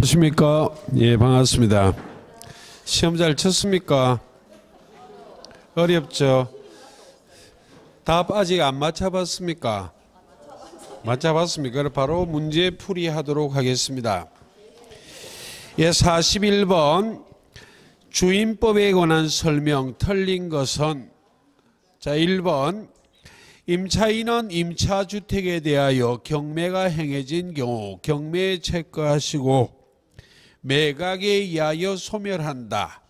안녕하십니까? 예, 반갑습니다. 시험 잘 쳤습니까? 어렵죠? 답 아직 안 맞춰봤습니까? 맞춰봤습니까? 그럼 바로 문제 풀이 하도록 하겠습니다. 예, 41번 주임법에 관한 설명 틀린 것은, 자, 1번 임차인은 임차주택에 대하여 경매가 행해진 경우 경매에 체크하시고 매각에 의하여 소멸한다.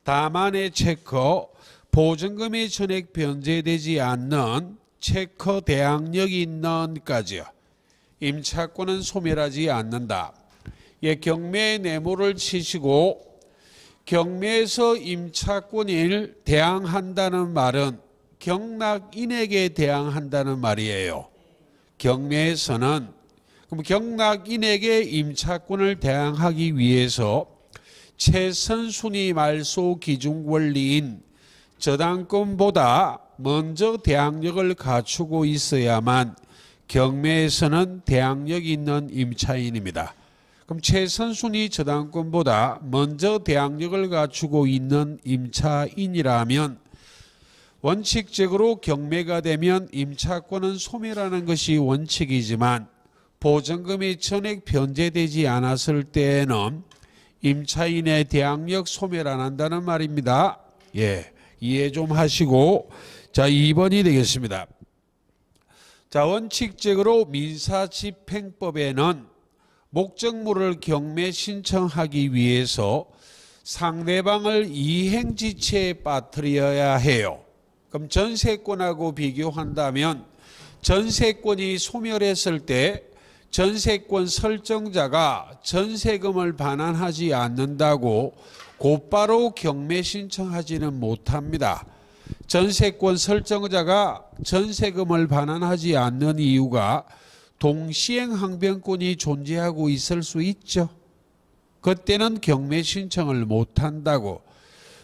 다만의 체크, 보증금이 전액 변제되지 않는 체크 대항력이 있는까지요. 임차권은 소멸하지 않는다. 예, 경매의 네모를 치시고 경매에서 임차권을 대항한다는 말은 경락인에게 대항한다는 말이에요. 경매에서는 그럼 경락인에게 임차권을 대항하기 위해서 최선순위 말소 기준 권리인 저당권보다 먼저 대항력을 갖추고 있어야만 경매에서는 대항력이 있는 임차인입니다. 그럼 최선순위 저당권보다 먼저 대항력을 갖추고 있는 임차인이라면 원칙적으로 경매가 되면 임차권은 소멸하는 것이 원칙이지만 보증금이 전액 변제되지 않았을 때에는 임차인의 대항력 소멸 안 한다는 말입니다. 예, 이해 좀 하시고, 자, 2번이 되겠습니다. 자, 원칙적으로 민사집행법에는 목적물을 경매 신청하기 위해서 상대방을 이행지체에 빠뜨려야 해요. 그럼 전세권하고 비교한다면 전세권이 소멸했을 때 전세권 설정자가 전세금을 반환하지 않는다고 곧바로 경매 신청하지는 못합니다. 전세권 설정자가 전세금을 반환하지 않는 이유가 동시행 항변권이 존재하고 있을 수 있죠. 그때는 경매 신청을 못한다고.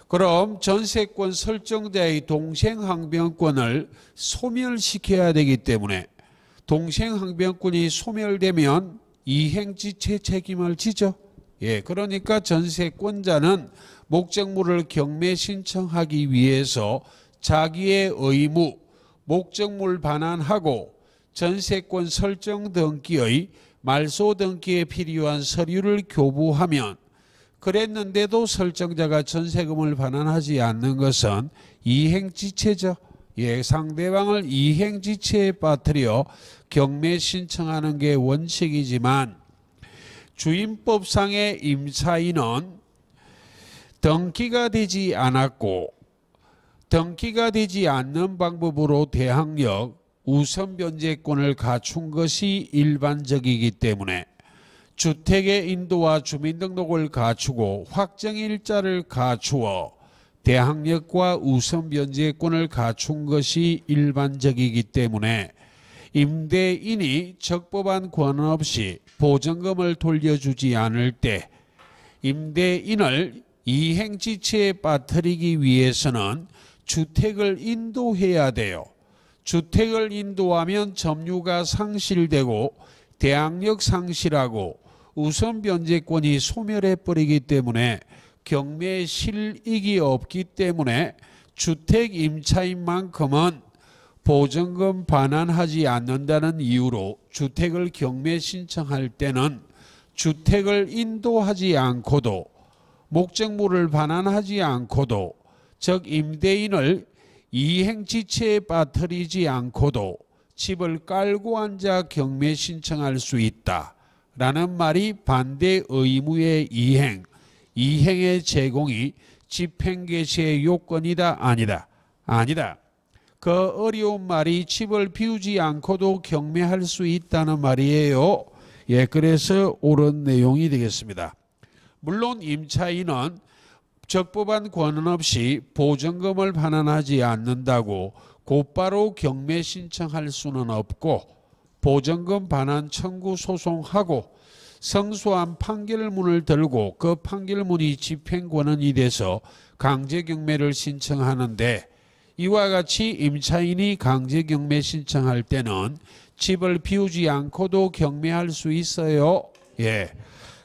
그럼 전세권 설정자의 동시행 항변권을 소멸시켜야 되기 때문에 동시행 항변권이 소멸되면 이행지체 책임을 지죠. 예, 그러니까 전세권자는 목적물을 경매 신청하기 위해서 자기의 의무, 목적물 반환하고 전세권 설정 등기의 말소 등기에 필요한 서류를 교부하면 그랬는데도 설정자가 전세금을 반환하지 않는 것은 이행지체죠. 예, 상대방을 이행지체에 빠뜨려 경매 신청하는 게 원칙이지만 주임법상의 임차인은 등기가 되지 않았고 등기가 되지 않는 방법으로 대항력, 우선 변제권을 갖춘 것이 일반적이기 때문에 주택의 인도와 주민등록을 갖추고 확정일자를 갖추어 대항력과 우선 변제권을 갖춘 것이 일반적이기 때문에 임대인이 적법한 권한 없이 보증금을 돌려주지 않을 때 임대인을 이행지체에 빠뜨리기 위해서는 주택을 인도해야 돼요. 주택을 인도하면 점유가 상실되고 대항력 상실하고 우선 변제권이 소멸해버리기 때문에 경매에 실익이 없기 때문에 주택 임차인만큼은 보증금 반환하지 않는다는 이유로 주택을 경매 신청할 때는 주택을 인도하지 않고도 목적물을 반환하지 않고도 즉 임대인을 이행지체에 빠뜨리지 않고도 집을 깔고 앉아 경매 신청할 수 있다라는 말이 반대 의무의 이행의 제공이 집행개시의 요건이다 아니다? 아니다. 그 어려운 말이 집을 비우지 않고도 경매할 수 있다는 말이에요. 예, 그래서 옳은 내용이 되겠습니다. 물론 임차인은 적법한 권한 없이 보증금을 반환하지 않는다고 곧바로 경매 신청할 수는 없고 보증금 반환 청구 소송하고 성소한 판결문을 들고 그 판결문이 집행권한이 돼서 강제경매를 신청하는데 이와 같이 임차인이 강제경매 신청할 때는 집을 비우지 않고도 경매할 수 있어요. 예.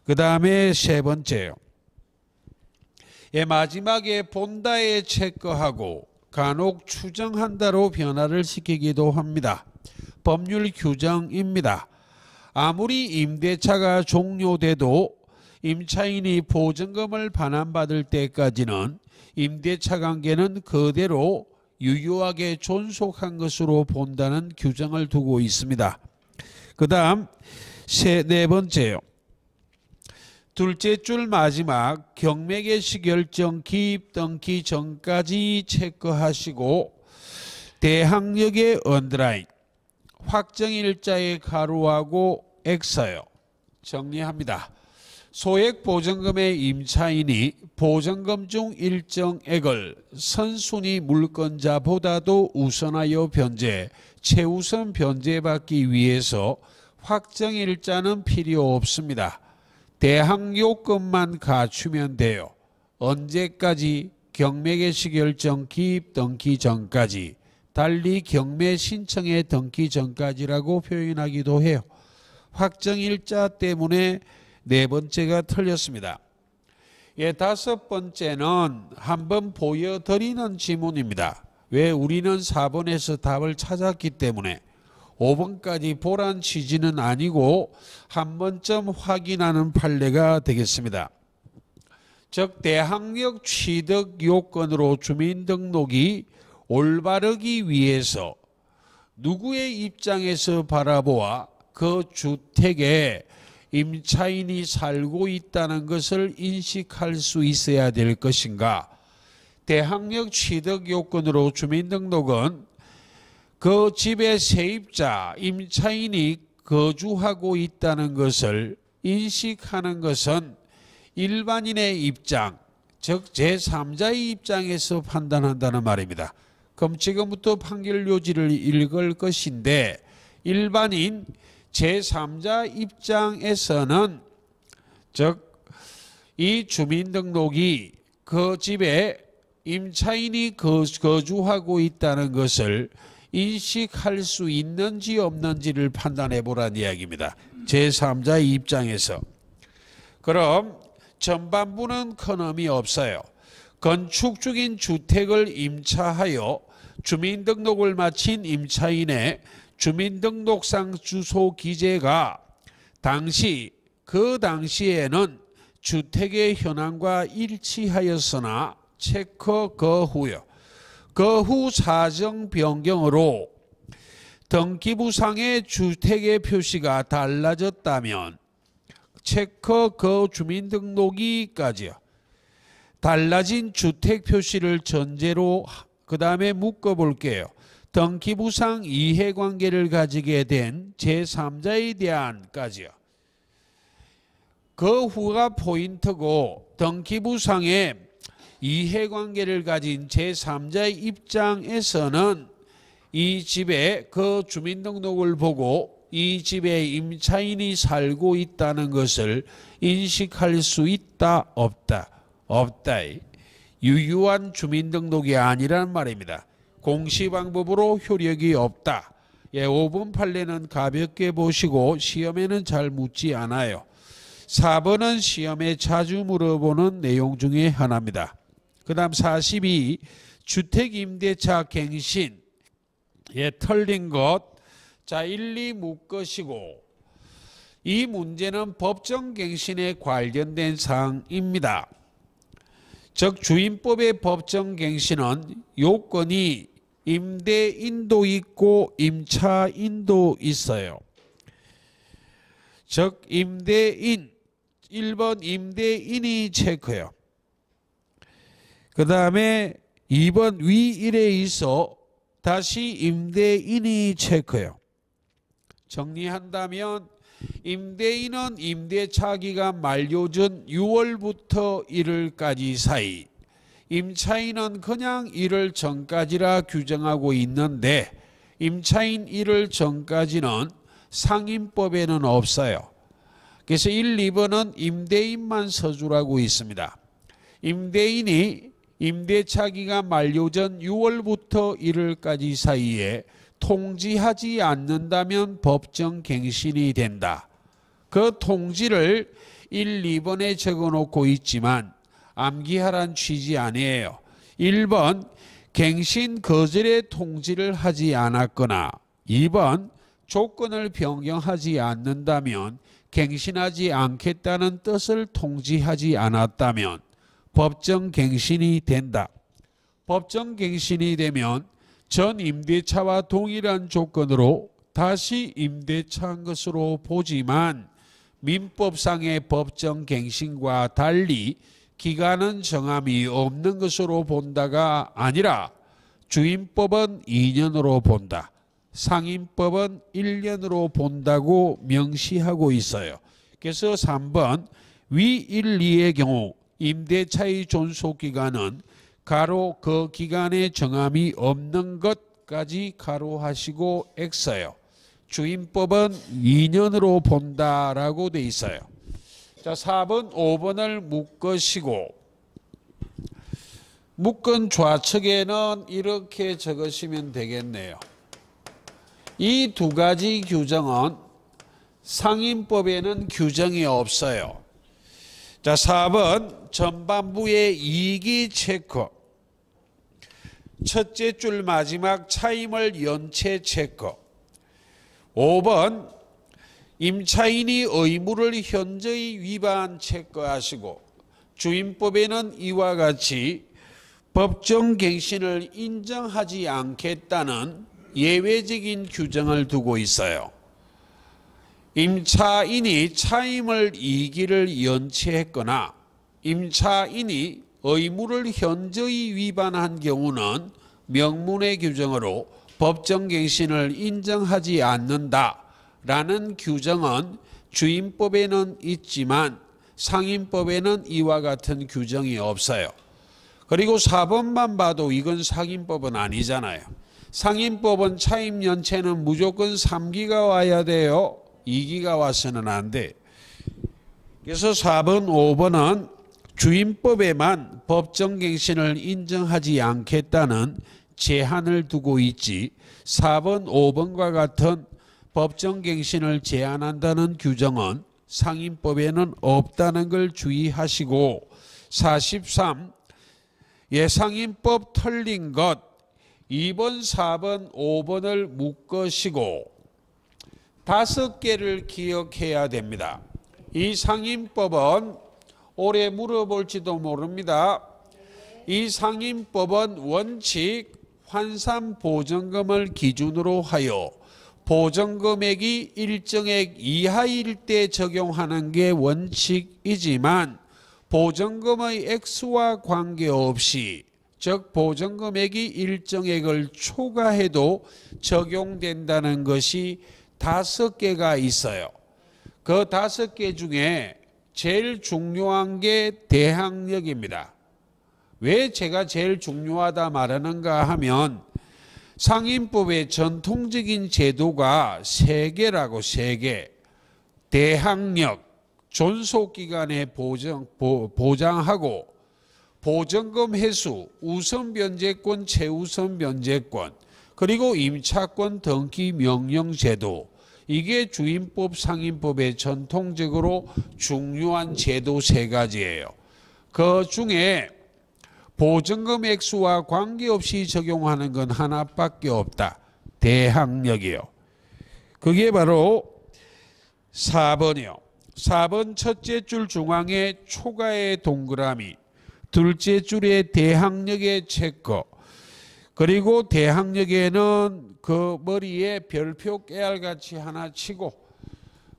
그 다음에 세 번째요. 예, 마지막에 본다에 체크하고 간혹 추정한다로 변화를 시키기도 합니다. 법률 규정입니다. 아무리 임대차가 종료돼도 임차인이 보증금을 반환받을 때까지는 임대차 관계는 그대로 유효하게 존속한 것으로 본다는 규정을 두고 있습니다. 그 다음 네 번째요. 둘째 줄 마지막 경매 개시 결정 기입 등기 전까지 체크하시고 대항력의 언더라인 확정일자의 가로하고 X요. 정리합니다. 소액 보증금의 임차인이 보증금 중 일정액을 선순위 물건자보다도 우선하여 변제, 최우선 변제받기 위해서 확정일자는 필요 없습니다. 대항요건만 갖추면 돼요. 언제까지? 경매 개시 결정 기입 등기 전까지. 달리 경매 신청의 등기 전까지라고 표현하기도 해요. 확정일자 때문에 네 번째가 틀렸습니다. 예, 다섯 번째는 한번 보여드리는 지문입니다. 왜? 우리는 4번에서 답을 찾았기 때문에 5번까지 보란 취지는 아니고 한 번쯤 확인하는 판례가 되겠습니다. 즉 대항력 취득 요건으로 주민등록이 올바르기 위해서 누구의 입장에서 바라보아 그 주택에 임차인이 살고 있다는 것을 인식할 수 있어야 될 것인가? 대항력 취득 요건으로 주민등록은 그 집의 세입자, 임차인이 거주하고 있다는 것을 인식하는 것은 일반인의 입장, 즉 제3자의 입장에서 판단한다는 말입니다. 그럼 지금부터 판결 요지를 읽을 것인데 일반인 제3자 입장에서는 즉 이 주민등록이 그 집에 임차인이 거주하고 있다는 것을 인식할 수 있는지 없는지를 판단해 보라는 이야기입니다. 제3자의 입장에서. 그럼 전반부는 큰 의미 없어요. 건축 중인 주택을 임차하여 주민등록을 마친 임차인의 주민등록상 주소 기재가 그 당시에는 주택의 현황과 일치하였으나 체크 거후요. 그 후 사정 변경으로 등기부상의 주택의 표시가 달라졌다면 체크 그 주민등록이까지요. 달라진 주택 표시를 전제로 그 다음에 묶어볼게요. 등기부상 이해관계를 가지게 된 제3자에 대한까지요. 그 후가 포인트고 등기부상의 이해관계를 가진 제3자의 입장에서는 이 집에 그 주민등록을 보고 이 집에 임차인이 살고 있다는 것을 인식할 수 있다 없다? 없다. 유효한 주민등록이 아니란 말입니다. 공시방법으로 효력이 없다. 예, 5번 판례는 가볍게 보시고 시험에는 잘 묻지 않아요. 4번은 시험에 자주 물어보는 내용 중에 하나입니다. 그 다음 42 주택임대차 갱신. 예, 틀린 것. 자, 1, 2 묶으시고 이 문제는 법정갱신에 관련된 사항입니다. 즉 주임법의 법정갱신은 요건이 임대인도 있고 임차인도 있어요. 즉 임대인 1번 임대인이 체크요. 그 다음에 2번 위일에 있어 다시 임대인이 체크요. 정리한다면 임대인은 임대차 기간 만료 전 6월부터 1월까지 사이, 임차인은 그냥 1월 전까지라 규정하고 있는데 임차인 1월 전까지는 상임법에는 없어요. 그래서 1, 2번은 임대인만 서주라고 있습니다. 임대인이 임대차 기간 만료 전 6월부터 1월까지 사이에 통지하지 않는다면 법정 갱신이 된다. 그 통지를 1, 2번에 적어놓고 있지만 암기하란 취지 아니에요. 1번 갱신 거절의 통지를 하지 않았거나 2번 조건을 변경하지 않는다면 갱신하지 않겠다는 뜻을 통지하지 않았다면 법정 갱신이 된다. 법정 갱신이 되면 전 임대차와 동일한 조건으로 다시 임대차한 것으로 보지만 민법상의 법정 갱신과 달리 기간은 정함이 없는 것으로 본다가 아니라 주임법은 2년으로 본다. 상임법은 1년으로 본다고 명시하고 있어요. 그래서 3번 위 1, 2의 경우 임대차의 존속기간은 가로 그 기간에 정함이 없는 것까지 가로하시고 X예요. 주임법은 2년으로 본다라고 돼 있어요. 자, 4번, 5번을 묶으시고 묶은 좌측에는 이렇게 적으시면 되겠네요. 이 두 가지 규정은 상임법에는 규정이 없어요. 자, 4번 전반부의 이기 체크. 첫째 줄 마지막 차임을 연체 체크. 5번 임차인이 의무를 현저히 위반 체크하시고 주임법에는 이와 같이 법정 갱신을 인정하지 않겠다는 예외적인 규정을 두고 있어요. 임차인이 차임을 이기를 연체했거나 임차인이 의무를 현저히 위반한 경우는 명문의 규정으로 법정갱신을 인정하지 않는다라는 규정은 주임법에는 있지만 상임법에는 이와 같은 규정이 없어요. 그리고 4번만 봐도 이건 상임법은 아니잖아요. 상임법은 차임 연체는 무조건 3기가 와야 돼요. 2기가 와서는 안 돼. 그래서 4번, 5번은 주임법에만 법정갱신을 인정하지 않겠다는 제한을 두고 있지 4번, 5번과 같은 법정갱신을 제한한다는 규정은 상임법에는 없다는 걸 주의하시고 43. 예상임법 틀린 것 2번, 4번, 5번을 묶으시고 5개를 기억해야 됩니다. 이 상임법은 올해 물어볼지도 모릅니다. 이 상임법은 원칙 환산보전금을 기준으로 하여 보전금액이 일정액 이하일 때 적용하는 게 원칙이지만 보전금의 액수와 관계없이 즉 보전금액이 일정액을 초과해도 적용된다는 것이 5개가 있어요. 그 5개 중에 제일 중요한 게 대항력입니다. 왜 제가 제일 중요하다 말하는가 하면 상임법의 전통적인 제도가 3개라고 3개. 대항력, 존속기간의 보장하고 보전금 회수, 우선 변제권, 최우선 변제권, 그리고 임차권 등기 명령 제도. 이게 주임법, 상임법의 전통적으로 중요한 제도 3가지예요. 그 중에 보전금 액수와 관계없이 적용하는 건 하나밖에 없다. 대항력이요. 그게 바로 4번이요. 4번 첫째 줄 중앙에 초과의 동그라미, 둘째 줄에 대항력의 체크, 그리고 대항력에는 그 머리에 별표 깨알같이 하나 치고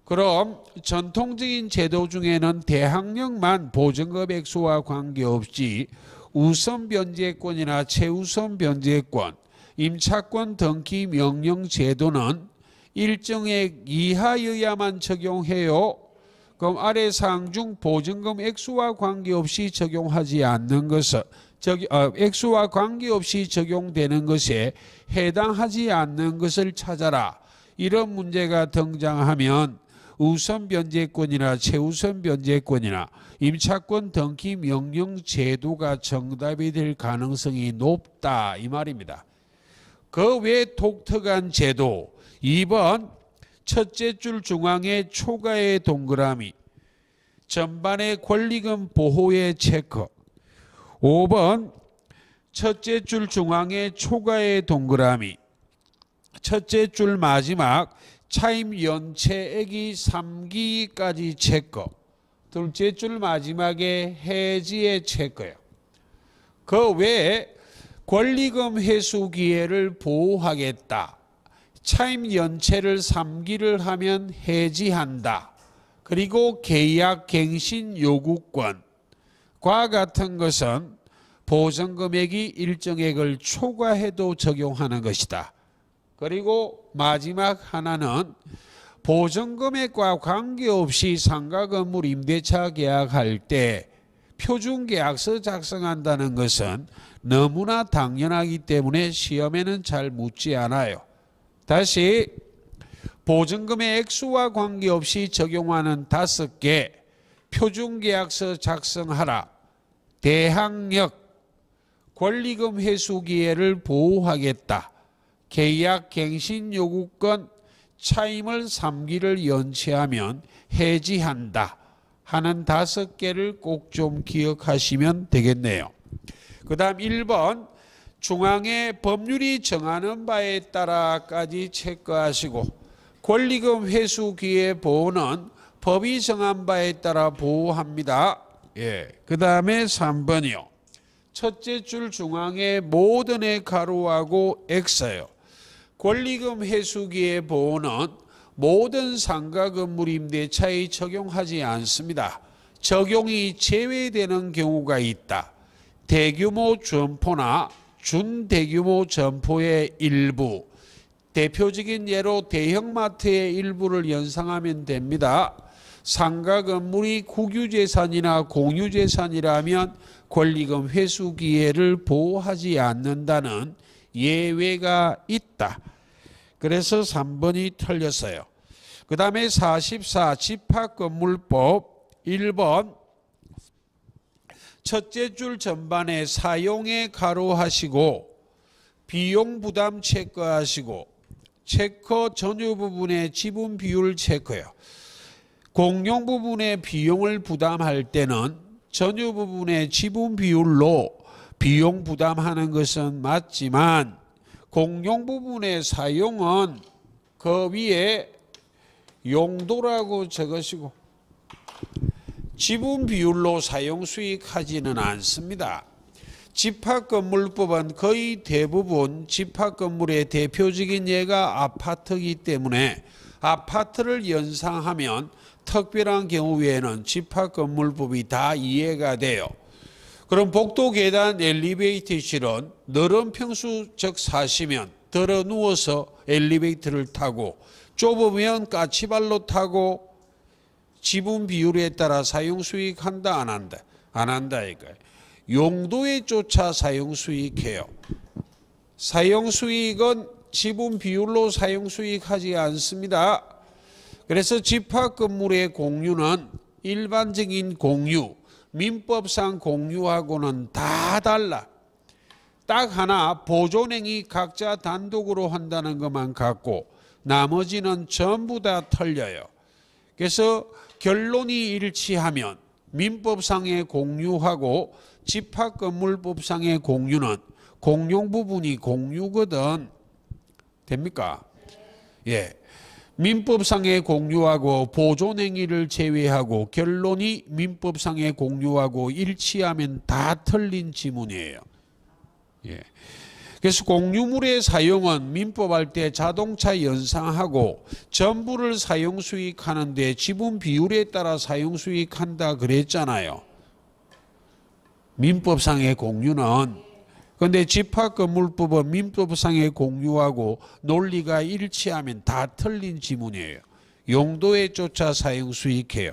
그럼 전통적인 제도 중에는 대항력만 보전금 액수와 관계없이 우선 변제권이나 최우선 변제권, 임차권 등기 명령 제도는 일정액 이하여야만 적용해요. 그럼 아래 사항 중 보전금 액수와 관계없이 적용하지 않는 것은 액수와 관계없이 적용되는 것에 해당하지 않는 것을 찾아라. 이런 문제가 등장하면 우선 변제권이나 최우선 변제권이나 임차권 등기 명령 제도가 정답이 될 가능성이 높다 이 말입니다. 그 외 독특한 제도 2번 첫째 줄 중앙에 초과의 동그라미 전반의 권리금 보호의 체크. 5번 첫째 줄 중앙에 초과의 동그라미. 첫째 줄 마지막 차임 연체액이 3기까지 체크. 둘째 줄 마지막에 해지의 체크예요. 그 외에 권리금 회수 기회를 보호하겠다. 차임 연체를 3기를 하면 해지한다. 그리고 계약 갱신 요구권과 같은 것은 보전금액이 일정액을 초과해도 적용하는 것이다. 그리고 마지막 하나는 보전금액과 관계없이 상가건물 임대차 계약할 때 표준계약서 작성한다는 것은 너무나 당연하기 때문에 시험에는 잘 묻지 않아요. 다시 보증금의 액수와 관계없이 적용하는 5개 표준계약서 작성하라. 대항력, 권리금 회수 기회를 보호하겠다. 계약 갱신 요구권, 차임을 3기를 연체하면 해지한다. 하는 5개를 꼭 좀 기억하시면 되겠네요. 그 다음 1번 중앙에 법률이 정하는 바에 따라까지 체크하시고 권리금 회수 기회 보호는 법이 정한 바에 따라 보호합니다. 예. 그 다음에 3번이요. 첫째 줄 중앙에 모든의 가로하고 X예요. 권리금 회수 기회 보호는 모든 상가 건물 임대차에 적용하지 않습니다. 적용이 제외되는 경우가 있다. 대규모 점포나 준대규모 점포의 일부, 대표적인 예로 대형마트의 일부를 연상하면 됩니다. 상가 건물이 국유재산이나 공유재산이라면 권리금 회수 기회를 보호하지 않는다는 예외가 있다. 그래서 3번이 틀렸어요. 그 다음에 44 집합건물법 1번 첫째 줄 전반에 사용에 가로하시고 비용 부담 체크하시고 체크 전유 부분의 지분 비율 체크요. 공용 부분의 비용을 부담할 때는 전유 부분의 지분 비율로 비용 부담하는 것은 맞지만 공용 부분의 사용은 그 위에 용도라고 적으시고 지분 비율로 사용 수익하지는 않습니다. 집합건물법은 거의 대부분 집합건물의 대표적인 예가 아파트이기 때문에 아파트를 연상하면 특별한 경우 외에는 집합건물법이 다 이해가 돼요. 그럼 복도 계단 엘리베이터실은 너른 평수적 사시면 들어 누워서 엘리베이터를 타고 좁으면 까치발로 타고 지분 비율에 따라 사용 수익한다 안 한다? 안 한다 이거예요. 용도에 쫓아 사용 수익해요. 사용 수익은 지분 비율로 사용 수익하지 않습니다. 그래서 집합 건물의 공유는 일반적인 공유, 민법상 공유하고는 다 달라. 딱 하나 보존행위 각자 단독으로 한다는 것만 같고 나머지는 전부 다 틀려요. 그래서 결론이 일치하면 민법상의 공유하고 집합건물법상의 공유는 공용 부분이 공유거든. 됩니까? 예. 민법상의 공유하고 보존행위를 제외하고 결론이 민법상의 공유하고 일치하면 다 틀린 지문이에요. 예. 그래서 공유물의 사용은 민법할 때 자동차 연상하고 전부를 사용 수익하는데 지분 비율에 따라 사용 수익한다 그랬잖아요. 민법상의 공유는. 그런데 집합건물법은 민법상의 공유하고 논리가 일치하면 다 틀린 지문이에요. 용도에 쫓아 사용 수익해요.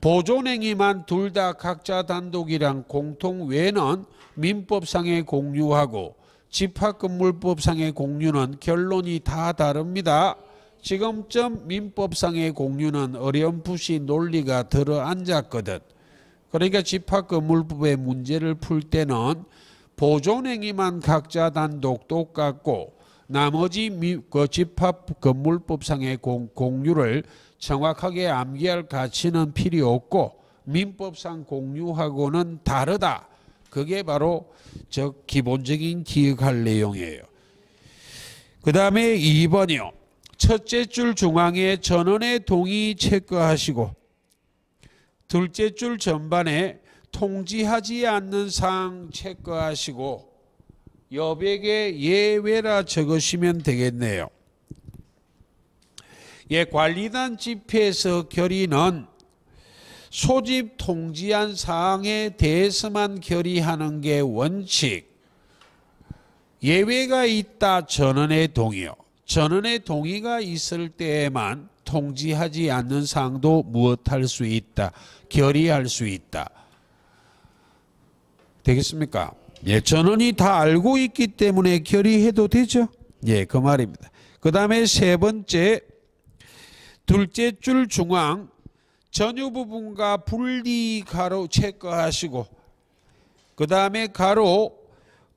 보존행위만 둘 다 각자 단독이랑 공통 외에는 민법상의 공유하고 집합건물법상의 공유는 결론이 다 다릅니다. 지금쯤 민법상의 공유는 어렴풋이 논리가 들어앉았거든. 그러니까 집합건물법의 문제를 풀 때는 보존행위만 각자 단독 똑같고 나머지 그 집합 건물법상의 공유를 정확하게 암기할 가치는 필요 없고 민법상 공유하고는 다르다. 그게 바로 저 기본적인 기억할 내용이에요. 그 다음에 2번이요. 첫째 줄 중앙에 전원의 동의 체크하시고 둘째 줄 전반에 통지하지 않는 사항 체크하시고 여백에 예외라 적으시면 되겠네요. 예, 관리단 집회에서 결의는 소집 통지한 사항에 대해서만 결의하는 게 원칙. 예외가 있다. 전원의 동의요. 전원의 동의가 있을 때에만 통지하지 않는 사항도 무엇할 수 있다. 결의할 수 있다. 되겠습니까? 예, 전원이 다 알고 있기 때문에 결의해도 되죠. 예, 그 말입니다. 그 다음에 세 번째, 둘째 줄 중앙 전유 부분과 분리 가로 체크하시고 그 다음에 가로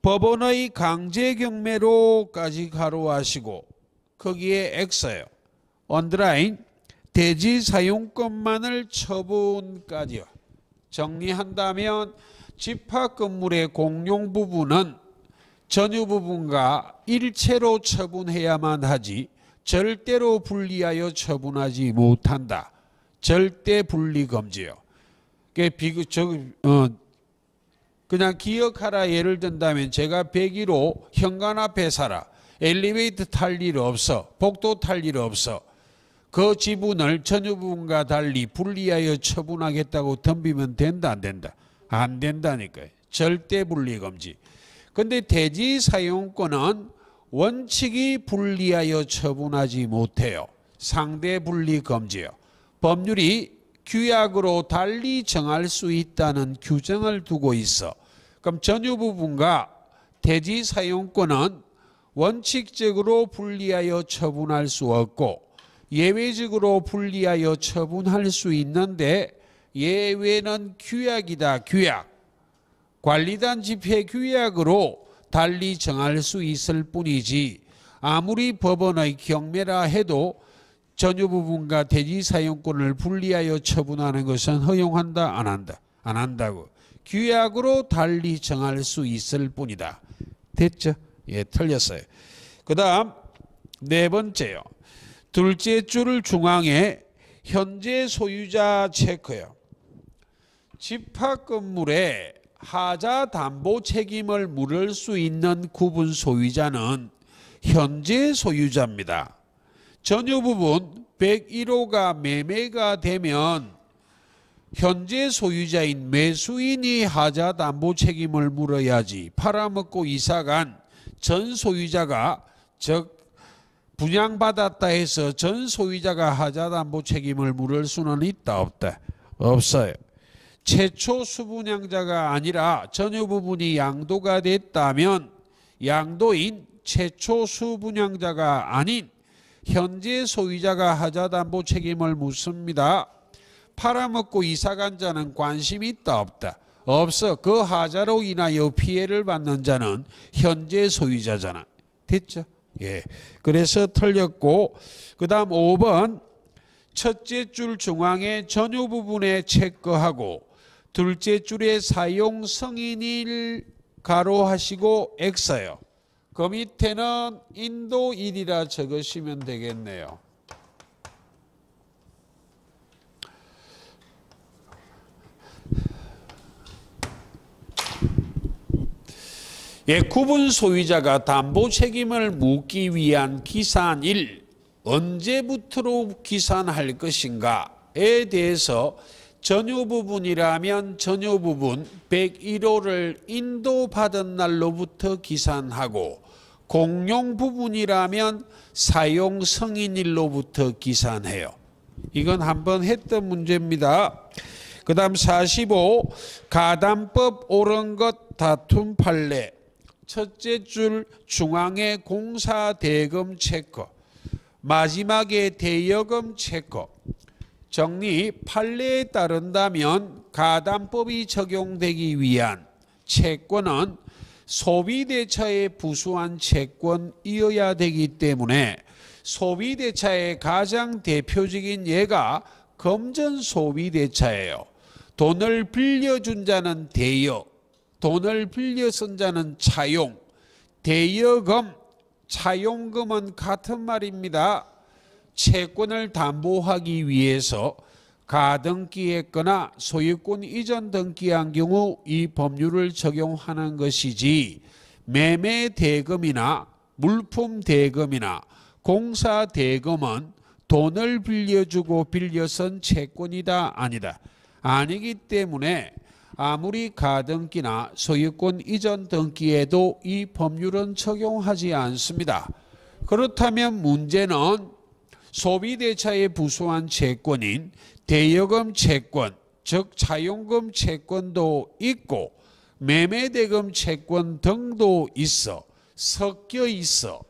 법원의 강제 경매로까지 가로하시고 거기에 X예요. 언더라인 대지 사용권만을 처분까지요. 정리한다면 집합 건물의 공용 부분은 전유 부분과 일체로 처분해야만 하지 절대로 분리하여 처분하지 못한다. 절대 분리 금지요. 그냥 기억하라 예를 든다면 제가 101호 현관 앞에 살아. 엘리베이터 탈 일 없어. 복도 탈 일 없어. 그 지분을 전유 부분과 달리 분리하여 처분하겠다고 덤비면 된다 안 된다? 안 된다니까요. 절대 분리 금지. 근데 대지 사용권은 원칙이 분리하여 처분하지 못해요. 상대 분리 금지요. 법률이 규약으로 달리 정할 수 있다는 규정을 두고 있어. 그럼 전유 부분과 대지 사용권은 원칙적으로 분리하여 처분할 수 없고 예외적으로 분리하여 처분할 수 있는데 예외는 규약이다. 규약. 관리단 집회 규약으로 달리 정할 수 있을 뿐이지 아무리 법원의 경매라 해도 전유 부분과 대지 사용권을 분리하여 처분하는 것은 허용한다 안 한다? 안 한다고. 규약으로 달리 정할 수 있을 뿐이다. 됐죠? 예, 틀렸어요. 그 다음 네 번째요. 둘째 줄 중앙에 현재 소유자 체크요. 집합 건물에 하자 담보 책임을 물을 수 있는 구분 소유자는 현재 소유자입니다. 전유 부분 101호가 매매가 되면 현재 소유자인 매수인이 하자 담보 책임을 물어야지 팔아먹고 이사간 전 소유자가 즉 분양받았다 해서 전 소유자가 하자 담보 책임을 물을 수는 있다 없다? 없어요. 최초 수분양자가 아니라 전유 부분이 양도가 됐다면 양도인 최초 수분양자가 아닌 현재 소유자가 하자 담보 책임을 묻습니다. 팔아먹고 이사간 자는 관심이 있다 없다? 없어. 그 하자로 인하여 피해를 받는 자는 현재 소유자잖아. 됐죠? 예. 그래서 틀렸고 그 다음 5번 첫째 줄 중앙에 전유 부분에 체크하고 둘째 줄에 사용 승인일 가로하시고 X요. 그 밑에는 인도 1이라 적으시면 되겠네요. 예, 구분 소유자가 담보 책임을 묻기 위한 기산일 언제부터로 기산할 것인가에 대해서 전유 부분이라면 전유 부분 101호를 인도받은 날로부터 기산하고 공용 부분이라면 사용 승인일로부터 기산해요. 이건 한번 했던 문제입니다. 그 다음 45 가담법 옳은 것 다툼 판례 첫째 줄 중앙에 공사 대금 체크 마지막에 대여금 체크 정리 판례에 따른다면 가담법이 적용되기 위한 채권은 소비대차에 부수한 채권이어야 되기 때문에 소비대차의 가장 대표적인 예가 금전소비대차예요. 돈을 빌려준 자는 대여, 돈을 빌려 쓴 자는 차용, 대여금, 차용금은 같은 말입니다. 채권을 담보하기 위해서 가등기했거나 소유권 이전 등기한 경우 이 법률을 적용하는 것이지, 매매 대금이나 물품 대금이나 공사 대금은 돈을 빌려주고 빌려선 채권이다 아니다. 아니기 때문에 아무리 가등기나 소유권 이전 등기에도 이 법률은 적용하지 않습니다. 그렇다면 문제는 소비대차에 부수한 채권인 대여금 채권, 즉 차용금 채권도 있고 매매대금 채권 등도 있어, 섞여 있어.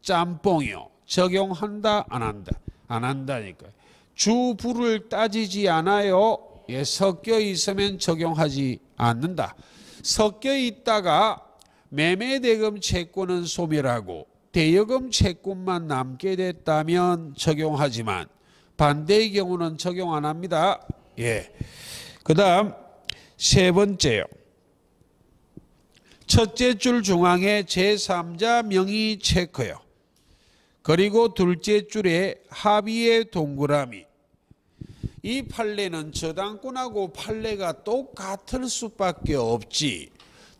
짬뽕이요. 적용한다 안 한다? 안 한다니까요. 주부를 따지지 않아요. 예, 섞여 있으면 적용하지 않는다. 섞여 있다가 매매대금 채권은 소멸하고 대여금 채권만 남게 됐다면 적용하지만 반대의 경우는 적용 안 합니다. 예. 그 다음 세 번째요. 첫째 줄 중앙에 제3자 명의 체크요. 그리고 둘째 줄에 합의의 동그라미. 이 판례는 저당권하고 판례가 똑같을 수밖에 없지.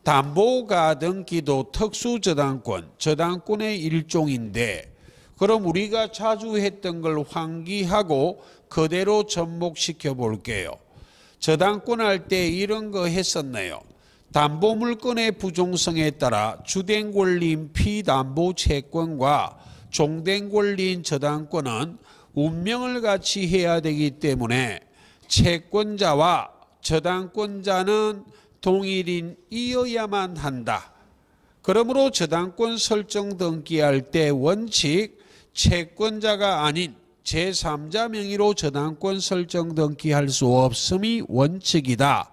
담보가등기도 특수저당권, 저당권의 일종인데, 그럼 우리가 자주 했던 걸 환기하고 그대로 접목시켜 볼게요. 저당권 할 때 이런 거 했었네요. 담보물건의 부종성에 따라 주된 권리인 피담보채권과 종된 권리인 저당권은 운명을 같이 해야 되기 때문에 채권자와 저당권자는 동일인이어야만 한다. 그러므로 저당권 설정 등기할 때 원칙 채권자가 아닌 제3자 명의로 저당권 설정 등기할 수 없음이 원칙이다.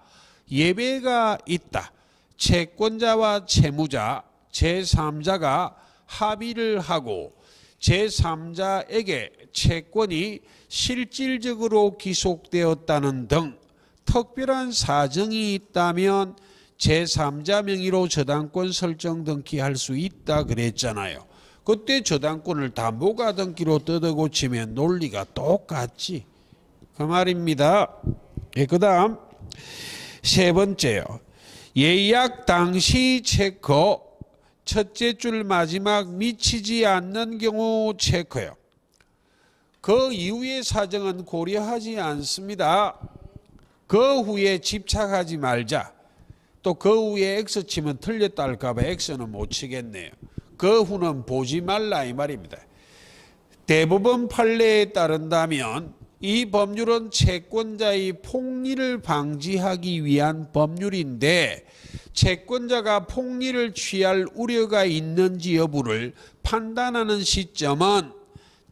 예외가 있다. 채권자와 채무자, 제3자가 합의를 하고 제3자에게 채권이 실질적으로 기속되었다는 등 특별한 사정이 있다면 제3자 명의로 저당권 설정 등기할 수 있다 그랬잖아요. 그때 저당권을 담보가등기로 뜯어고치면 논리가 똑같지. 그 말입니다. 예, 그 다음 세 번째요. 예약 당시 체크. 첫째 줄 마지막 미치지 않는 경우 체크요. 그 이후의 사정은 고려하지 않습니다. 그 후에 집착하지 말자. 또 그 후에 X 치면 틀렸다 할까 봐 X는 못 치겠네요. 그 후는 보지 말라 이 말입니다. 대법원 판례에 따른다면 이 법률은 채권자의 폭리를 방지하기 위한 법률인데, 채권자가 폭리를 취할 우려가 있는지 여부를 판단하는 시점은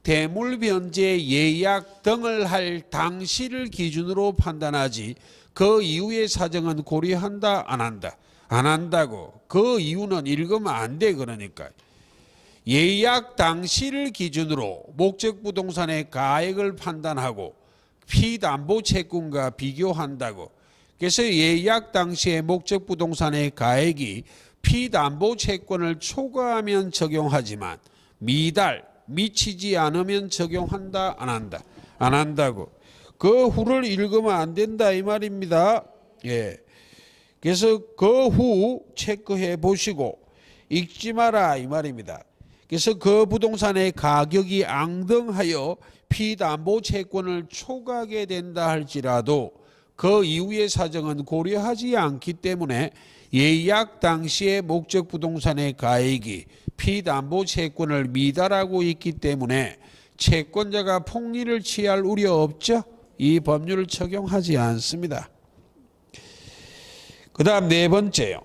대물변제 예약 등을 할 당시를 기준으로 판단하지 그 이후의 사정은 고려한다 안 한다? 안 한다고. 그 이유는 읽으면 안 돼. 그러니까 예약 당시를 기준으로 목적부동산의 가액을 판단하고 피담보채권과 비교한다고. 그래서 예약 당시의 목적부동산의 가액이 피담보채권을 초과하면 적용하지만 미치지 않으면 적용한다 안 한다? 안 한다고. 그 후를 읽으면 안 된다 이 말입니다. 예. 그래서 그 후 체크해 보시고 읽지 마라 이 말입니다. 그래서 그 부동산의 가격이 앙등하여 피담보채권을 초과하게 된다 할지라도 그 이후의 사정은 고려하지 않기 때문에 예약 당시의 목적 부동산의 가액이 피담보채권을 미달하고 있기 때문에 채권자가 폭리를 취할 우려 없죠. 이 법률을 적용하지 않습니다. 그 다음 네 번째요.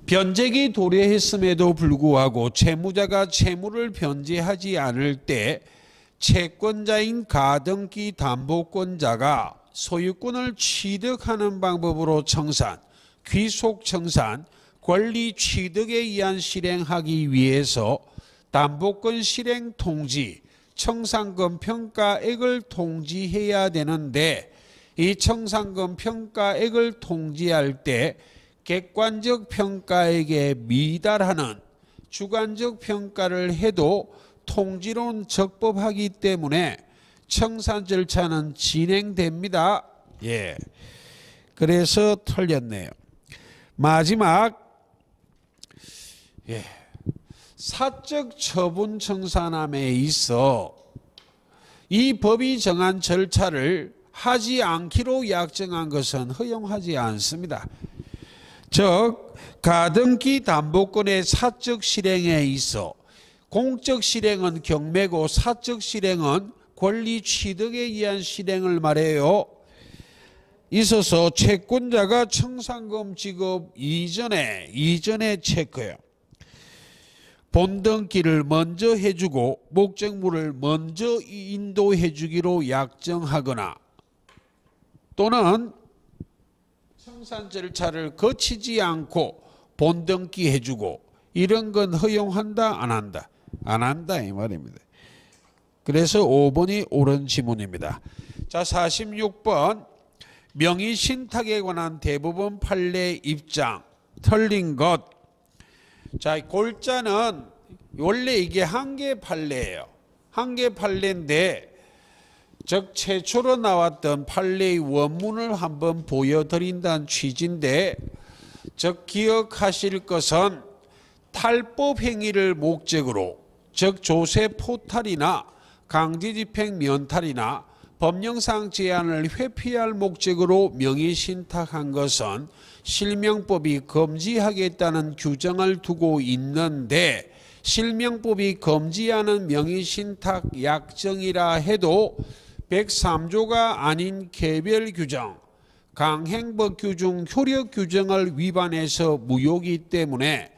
변제기 도래했음에도 불구하고 채무자가 채무를 변제하지 않을 때 채권자인 가등기 담보권자가 소유권을 취득하는 방법으로 청산, 귀속 청산, 권리 취득에 의한 실행하기 위해서 담보권 실행 통지, 청산금 평가액을 통지해야 되는데 이 청산금 평가액을 통지할 때 객관적 평가액에 미달하는 주관적 평가를 해도 통지로는 적법하기 때문에 청산 절차는 진행됩니다. 예. 그래서 틀렸네요. 마지막, 예. 사적 처분 청산함에 있어 이 법이 정한 절차를 하지 않기로 약정한 것은 허용하지 않습니다. 즉 가등기 담보권의 사적 실행에 있어 공적 실행은 경매고 사적 실행은 권리 취득에 의한 실행을 말해요. 있어서 채권자가 청산금 지급 이전에 체크해요. 본등기를 먼저 해주고 목적물을 먼저 인도해 주기로 약정하거나 또는 청산 절차를 거치지 않고 본등기 해주고 이런 건 허용한다 안 한다? 안 한다 이 말입니다. 그래서 5번이 옳은 지문입니다. 자 46번 명의신탁에 관한 대법원 판례 입장 틀린 것. 자 골자는 원래 이게 한계 판례예요. 한계 판례인데 즉 최초로 나왔던 판례의 원문을 한번 보여드린다는 취지인데 즉 기억하실 것은 탈법 행위를 목적으로 즉 조세 포탈이나 강제집행 면탈이나 법령상 제한을 회피할 목적으로 명의신탁한 것은 실명법이 금지하겠다는 규정을 두고 있는데 실명법이 금지하는 명의신탁 약정이라 해도 103조가 아닌 개별 규정, 강행법 규정, 효력 규정을 위반해서 무효이기 때문에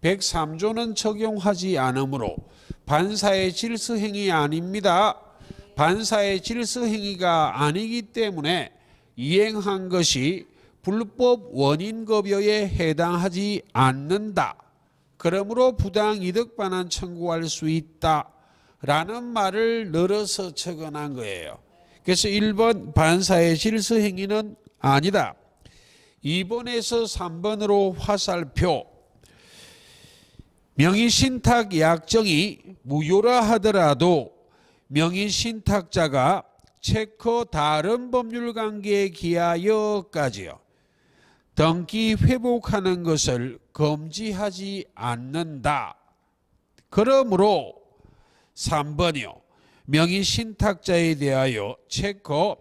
103조는 적용하지 않으므로 반사의 질서행위 아닙니다. 반사의 질서행위가 아니기 때문에 이행한 것이 불법 원인급여에 해당하지 않는다. 그러므로 부당이득 반환 청구할 수 있다라는 말을 늘어서 적어놓은 거예요. 그래서 1번 반사의 질서행위는 아니다. 2번에서 3번으로 화살표. 명의신탁 약정이 무효라 하더라도 명의신탁자가 체커 다른 법률관계에 기하여까지요 등기 회복하는 것을 금지하지 않는다. 그러므로 3번이요. 명의신탁자에 대하여 체커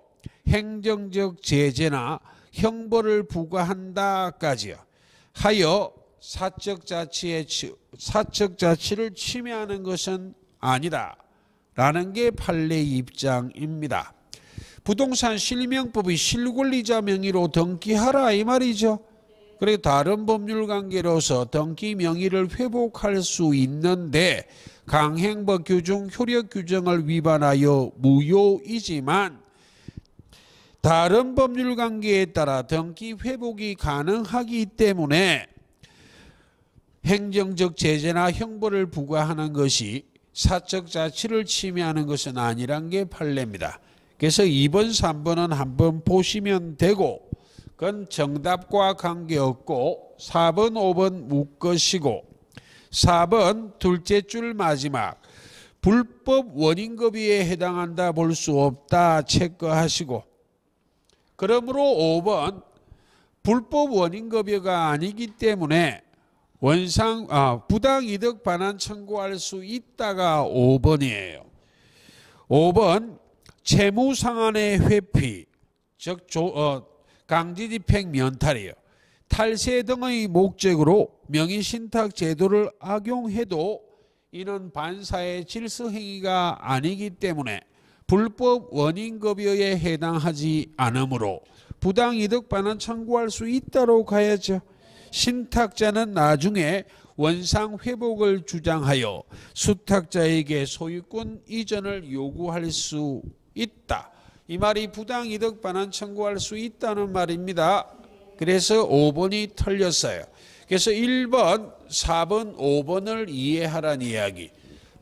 행정적 제재나 형벌을 부과한다까지요 하여 사적 자치를 침해하는 것은 아니다. 라는 게 판례 입장입니다. 부동산 실명법이 실권리자 명의로 등기하라 이 말이죠. 그리고 다른 법률관계로서 등기 명의를 회복할 수 있는데 강행법 규정, 효력 규정을 위반하여 무효이지만 다른 법률관계에 따라 등기 회복이 가능하기 때문에 행정적 제재나 형벌을 부과하는 것이 사적 자치를 침해하는 것은 아니란 게 판례입니다. 그래서 2번, 3번은 한번 보시면 되고 그건 정답과 관계없고 4번, 5번 묶으시고 4번 둘째 줄 마지막 불법 원인급여에 해당한다 볼 수 없다 체크하시고 그러므로 5번 불법 원인급여가 아니기 때문에 부당이득 반환 청구할 수 있다가 5번이에요. 5번 채무상환의 회피 즉 강제집행 면탈이에요. 탈세 등의 목적으로 명의신탁 제도를 악용해도 이는 반사의 질서행위가 아니기 때문에 불법 원인급여에 해당하지 않으므로 부당이득 반환 청구할 수 있다로 가야죠. 신탁자는 나중에 원상회복을 주장하여 수탁자에게 소유권 이전을 요구할 수 있다. 이 말이 부당이득 반환 청구할 수 있다는 말입니다. 그래서 5번이 틀렸어요. 그래서 1번, 4번, 5번을 이해하라는 이야기.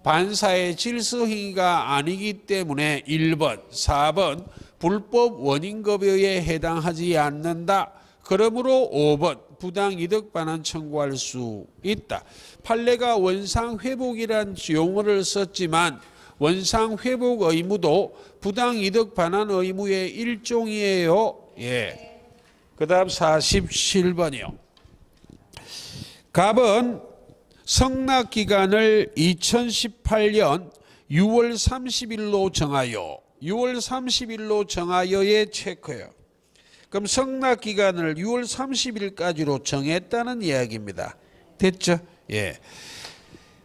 반사의 질서행위가 아니기 때문에 1번, 4번 불법 원인급여에 해당하지 않는다. 그러므로 5번 부당이득 반환 청구할 수 있다. 판례가 원상회복이란 용어를 썼지만 원상회복 의무도 부당이득 반환 의무의 일종이에요. 예. 그 다음 47번이요. 갑은 성납기간을 2018년 6월 30일로 정하여 6월 30일로 정하여의 체크예요. 그럼 성납기간을 6월 30일까지로 정했다는 이야기입니다. 됐죠? 예.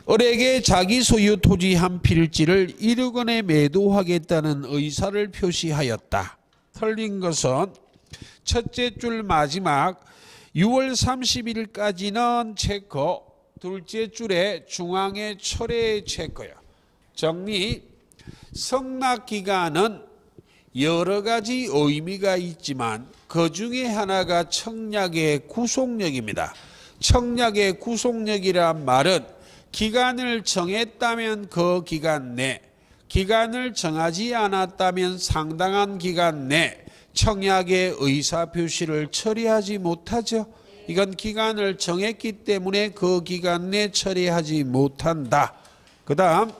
을에게 자기 소유 토지 한 필지를 1억 원에 매도하겠다는 의사를 표시하였다. 틀린 것은 첫째 줄 마지막 6월 30일까지는 체크, 둘째 줄에 중앙에 철의 체크야. 정리. 성납기간은 여러 가지 의미가 있지만 그 중에 하나가 청약의 구속력입니다. 청약의 구속력이란 말은 기간을 정했다면 그 기간 내, 기간을 정하지 않았다면 상당한 기간 내 청약의 의사표시를 처리하지 못하죠. 이건 기간을 정했기 때문에 그 기간 내 처리하지 못한다. 그 다음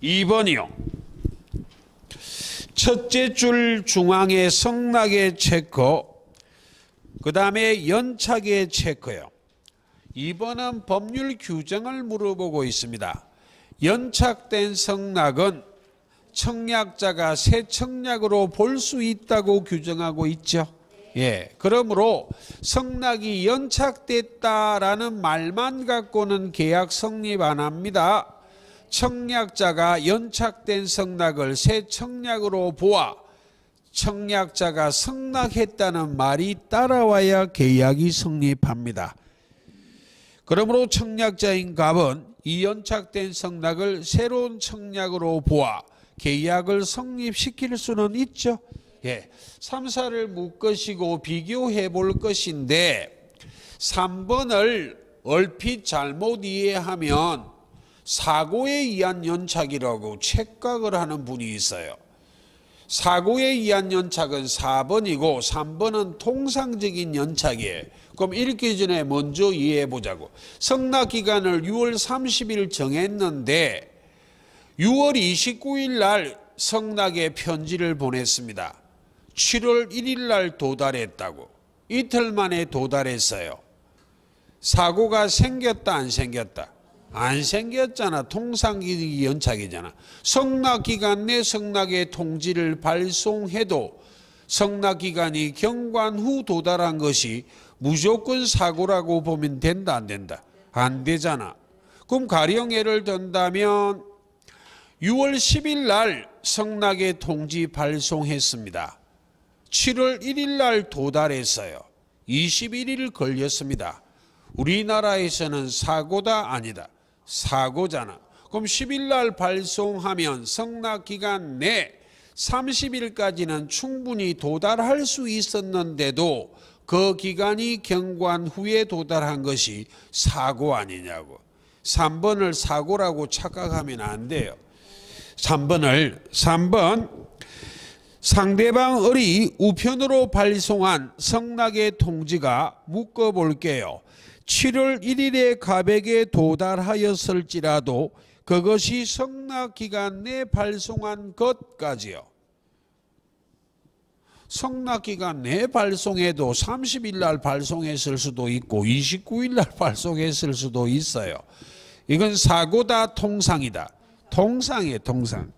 2번이요. 첫째 줄 중앙에 성락의 체크, 그 다음에 연착의 체크요. 2번은 법률 규정을 물어보고 있습니다. 연착된 성락은 청약자가 새 청약으로 볼 수 있다고 규정하고 있죠. 예, 그러므로 성락이 연착됐다라는 말만 갖고는 계약 성립 안 합니다. 청약자가 연착된 성락을 새 청약으로 보아 청약자가 성락했다는 말이 따라와야 계약이 성립합니다. 그러므로 청약자인 갑은 이 연착된 성락을 새로운 청약으로 보아 계약을 성립시킬 수는 있죠. 예, 3, 4를 묶으시고 비교해 볼 것인데 3번을 얼핏 잘못 이해하면 사고에 의한 연착이라고 착각을 하는 분이 있어요. 사고에 의한 연착은 4번이고 3번은 통상적인 연착이에요. 그럼 읽기 전에 먼저 이해해 보자고. 성납기간을 6월 30일 정했는데 6월 29일 날 성낙에 편지를 보냈습니다. 7월 1일 날 도달했다고. 이틀 만에 도달했어요. 사고가 생겼다 안 생겼다? 안 생겼잖아. 통상기간이 연착이잖아. 성납기간 내 성낙의 통지를 발송해도 성납기간이 경관 후 도달한 것이 무조건 사고라고 보면 된다 안 된다? 안 되잖아. 그럼 가령 예를 든다면 6월 10일 날 성낙의 통지 발송했습니다. 7월 1일 날 도달했어요. 21일 걸렸습니다. 우리나라에서는 사고다 아니다? 사고잖아. 그럼 10일 날 발송하면 성납기간 내 30일까지는 충분히 도달할 수 있었는데도 그 기간이 경관 후에 도달한 것이 사고 아니냐고. 3번을 사고라고 착각하면 안 돼요. 3번 상대방 을이 우편으로 발송한 성낙의 통지가 묶어볼게요. 7월 1일에 갑에게 도달하였을지라도 그것이 성납기간 내 발송한 것까지요. 성납기간 내 발송해도 30일 날 발송했을 수도 있고 29일 날 발송했을 수도 있어요. 이건 사고다 통상이다? 통상이에요. 통상.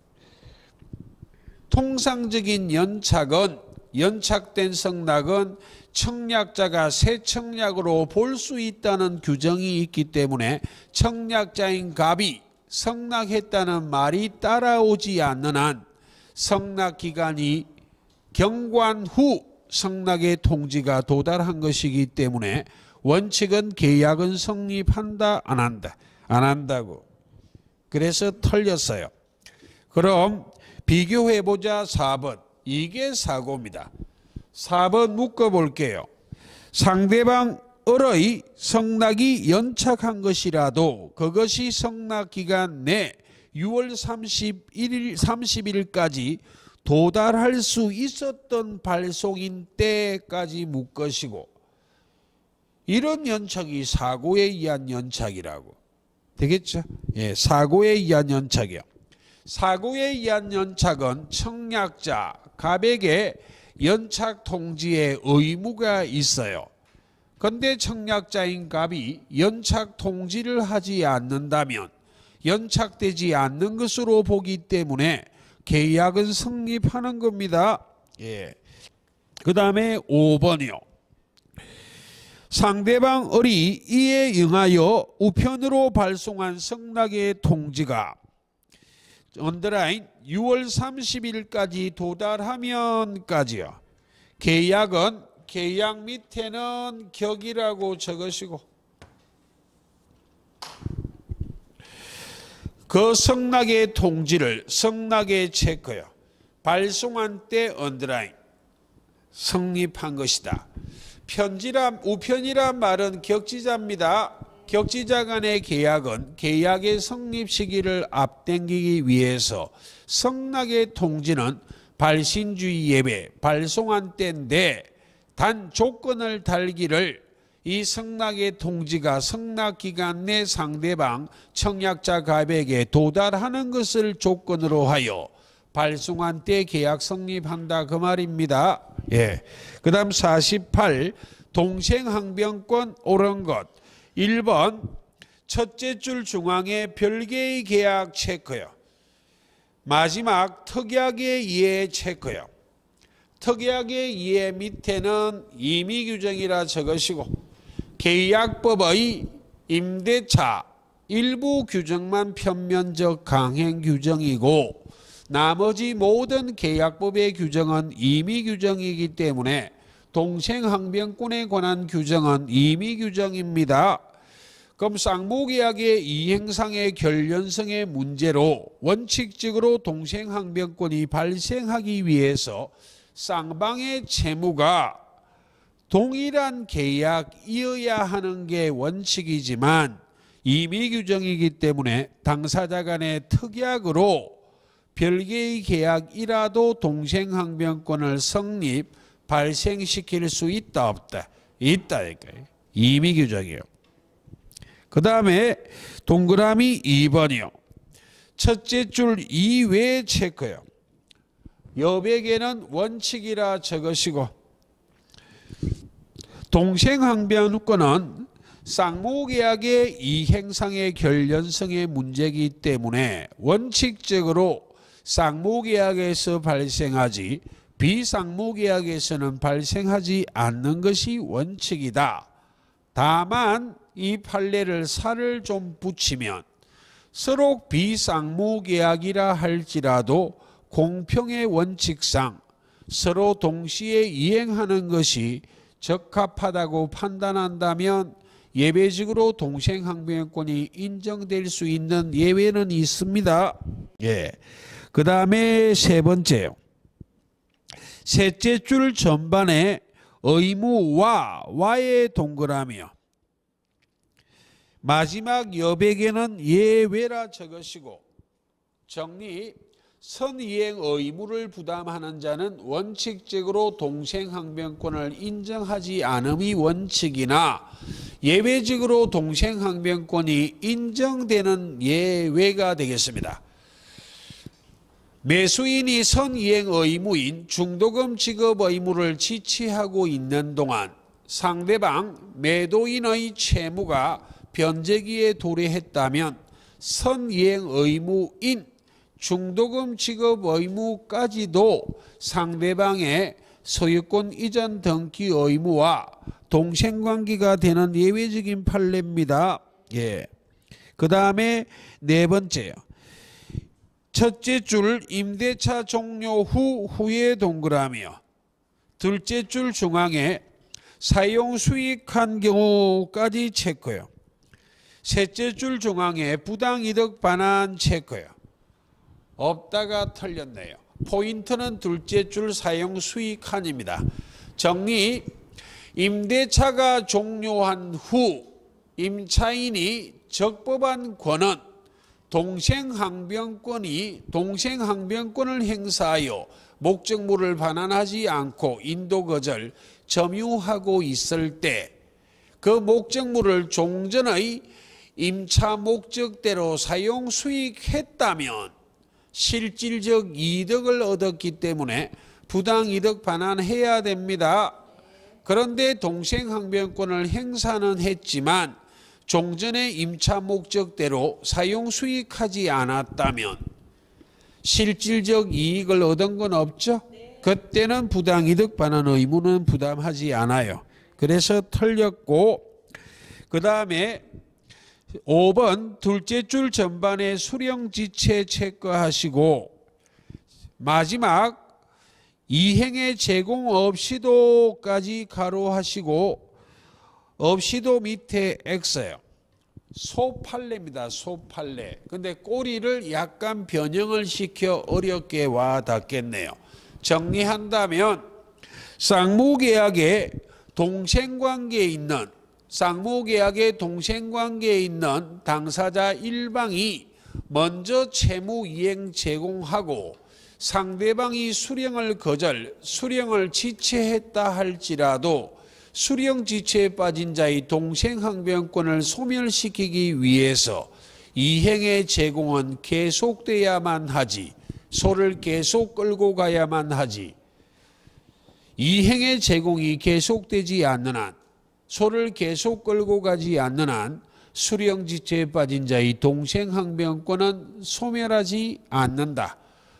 통상적인 연착된 성낙은 청약자가 새 청약으로 볼 수 있다는 규정이 있기 때문에 청약자인 갑이 성낙했다는 말이 따라오지 않는 한 성낙기간이 경관 후 성낙의 통지가 도달한 것이기 때문에 원칙은 계약은 성립한다 안 한다? 안 한다고. 그래서 틀렸어요. 그럼 비교해보자. 4번. 이게 사고입니다. 4번 묶어볼게요. 상대방의 성낙이 연착한 것이라도 그것이 성낙기간 내 6월 30일까지 도달할 수 있었던 발송인 때까지 묻것이고, 이런 연착이 사고에 의한 연착이라고 되겠죠? 예, 사고에 의한 연착이요. 사고에 의한 연착은 청약자, 갑에게 연착 통지의 의무가 있어요. 그런데 청약자인 갑이 연착 통지를 하지 않는다면 연착되지 않는 것으로 보기 때문에 계약은 성립하는 겁니다. 예. 그 다음에 5번이요. 상대방의 이에 응하여 우편으로 발송한 성낙의 통지가 언더라인 6월 30일까지 도달하면까지요. 계약은 계약 밑에는 격이라고 적으시고, 그 성낙의 통지를 성낙의 체크요. 발송한 때 언더라인 성립한 것이다. 우편이란 말은 격지자입니다. 격지자 간의 계약은 계약의 성립 시기를 앞당기기 위해서 성낙의 통지는 발신주의 예배 발송한 때인데, 단 조건을 달기를 이 성낙의 통지가 성낙기간 내 상대방 청약자 갑에게 도달하는 것을 조건으로 하여 발송한 때 계약 성립한다, 그 말입니다. 예. 그 다음 48 동생항변권 옳은 것. 1번 첫째 줄 중앙에 별개의 계약 체크요. 마지막 특약의 이해 체크요. 특약의 이해 밑에는 임의규정이라 적으시고, 계약법의 임대차 일부 규정만 편면적 강행 규정이고 나머지 모든 계약법의 규정은 임의규정이기 때문에 동생항변권에 관한 규정은 임의규정입니다. 그럼 쌍무계약의 이행상의 결연성의 문제로 원칙적으로 동생항변권이 발생하기 위해서 쌍방의 채무가 동일한 계약이어야 하는 게 원칙이지만 임의규정이기 때문에 당사자 간의 특약으로 별개의 계약이라도 동생항변권을 발생시킬 수 있다 없다? 있다. 임의규정이에요. 그 다음에 동그라미 2번이요. 첫째 줄 이외 체크요. 여백에는 원칙이라 적으시고, 동생항변권은 쌍무계약의 이행상의 결연성의 문제이기 때문에 원칙적으로 쌍무계약에서 발생하지 비쌍무계약에서는 발생하지 않는 것이 원칙이다. 다만 이 판례를 살을 좀 붙이면 서로 비쌍무계약이라 할지라도 공평의 원칙상 서로 동시에 이행하는 것이 적합하다고 판단한다면 예외적으로 동생항변권이 인정될 수 있는 예외는 있습니다. 예. 그 다음에 세 번째요. 셋째 줄 전반에 의무와의 동그라미요. 마지막 여백에는 예외라 적으시고, 정리 선이행 의무를 부담하는 자는 원칙적으로 동생항변권을 인정하지 않음이 원칙이나 예외적으로 동생항변권이 인정되는 예외가 되겠습니다. 매수인이 선이행 의무인 중도금 지급 의무를 지치하고 있는 동안 상대방 매도인의 채무가 변제기에 도래했다면 선이행 의무인 중도금 지급 의무까지도 상대방의 소유권 이전 등기 의무와 동생관계가 되는 예외적인 판례입니다. 예. 그 다음에 네 번째요. 첫째 줄 임대차 종료 후의 동그라미요. 둘째 줄 중앙에 사용 수익한 경우까지 체크요. 셋째 줄 중앙에 부당이득 반환 체크요. 없다가 틀렸네요. 포인트는 둘째 줄 사용 수익한입니다. 정리, 임대차가 종료한 후 임차인이 적법한 권은 동생항변권을 행사하여 목적물을 반환하지 않고 인도거절, 점유하고 있을 때 그 목적물을 종전의 임차 목적대로 사용 수익했다면 실질적 이득을 얻었기 때문에 부당이득 반환해야 됩니다. 그런데 동생항변권을 행사는 했지만 종전의 임차 목적대로 사용 수익하지 않았다면 실질적 이익을 얻은 건 없죠? 그때는 부당이득 반환 의무는 부담하지 않아요. 그래서 틀렸고, 그 다음에 5번 둘째 줄 전반에 수령지체 체크하시고 마지막 이행의 제공 없이도까지 가로하시고 없이도 밑에 X예요. 소팔레입니다. 소팔레. 근데 꼬리를 약간 변형을 시켜 어렵게 와 닿겠네요. 정리한다면 쌍무계약의 동생관계에 있는 당사자 일방이 먼저 채무 이행 제공하고 상대방이 수령을 지체했다 할지라도 수령 지체에 빠진 자의 동생항변권을 소멸시키기 위해서 이행의 제공은 계속돼야만 하지, 소를 계속 끌고 가야만 하지, 이행의 제공이 계속되지 않는 한, 소를 계속 끌고 가지 않는 한 수령 지체에 빠진 자의 동생항변권은 소멸하지 않는다.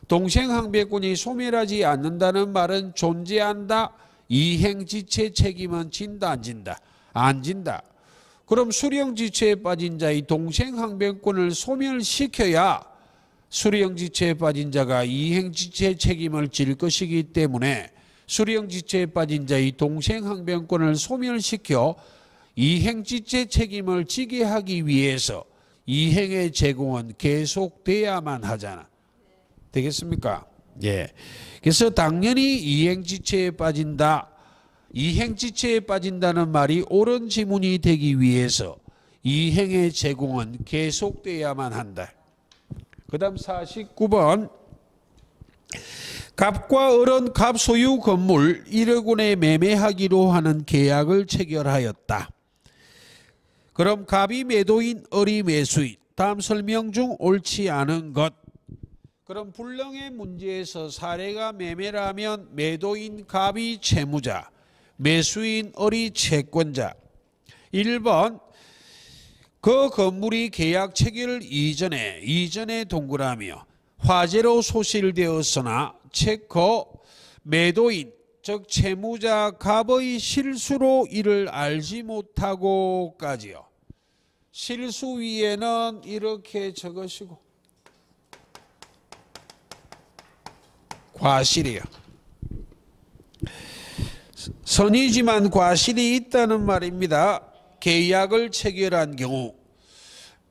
동생항변권이 소멸하지 않는다는 말은 존재한다. 이행지체 책임은 진다 안 진다? 안 진다. 그럼 수령지체에 빠진 자의 동생항변권을 소멸시켜야 수령지체에 빠진 자가 이행지체 책임을 질 것이기 때문에 수령지체에 빠진 자의 동생항변권을 소멸시켜 이행지체 책임을 지게 하기 위해서 이행의 제공은 계속돼야만 하잖아. 되겠습니까? 예. 그래서 당연히 이행지체에 빠진다. 이행지체에 빠진다는 말이 옳은 지문이 되기 위해서 이행의 제공은 계속돼야만 한다. 그 다음 49번. 갑과 을은 갑 소유 건물 1억 원에 매매하기로 하는 계약을 체결하였다. 그럼 갑이 매도인, 을이 매수인. 다음 설명 중 옳지 않은 것. 그럼 불능의 문제에서 사례가 매매라면 매도인 갑이 채무자, 매수인 을이 채권자. 1번 그 건물이 계약 체결 이전에 동그라며 화재로 소실되었으나 체커 매도인 즉 채무자 갑의 실수로 이를 알지 못하고까지요. 실수 위에는 이렇게 적으시고 과실이요. 선이지만 과실이 있다는 말입니다. 계약을 체결한 경우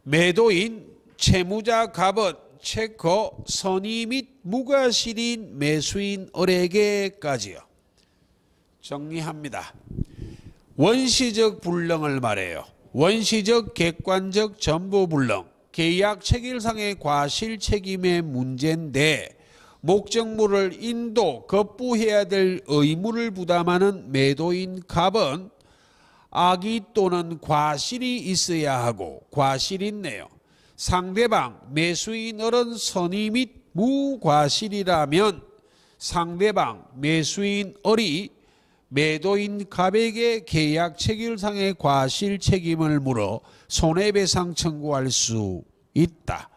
매도인 채무자 갑은 체커 선의 및 무과실인 매수인 을에게까지요. 정리합니다. 원시적 불능을 말해요. 원시적 객관적 전부 불능. 계약 체결상의 과실 책임의 문제인데 목적물을 인도 거부해야 될 의무를 부담하는 매도인 갑은 악의 또는 과실이 있어야 하고 과실이 있네요. 상대방 매수인 을은 선의 및 무과실이라면 상대방 매수인 을이 매도인 갑에게 계약 체결상의 과실 책임을 물어 손해배상 청구할 수 있다.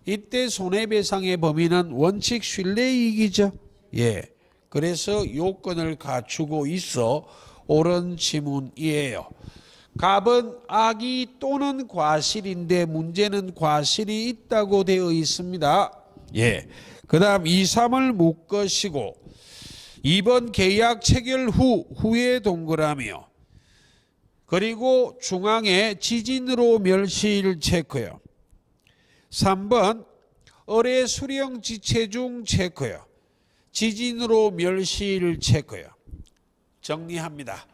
이때 손해배상의 범위는 원칙 신뢰이익이죠. 예. 그래서 요건을 갖추고 있어 옳은 지문이에요. 갑은 악의 또는 과실인데 문제는 과실이 있다고 되어 있습니다. 예. 그 다음 2, 3을 묶으시고 2번 계약 체결 후에 동그라미요. 그리고 중앙에 지진으로 멸실 체크요. 3번 을의 수령 지체 중 체크요. 지진으로 멸실 체크요. 정리합니다.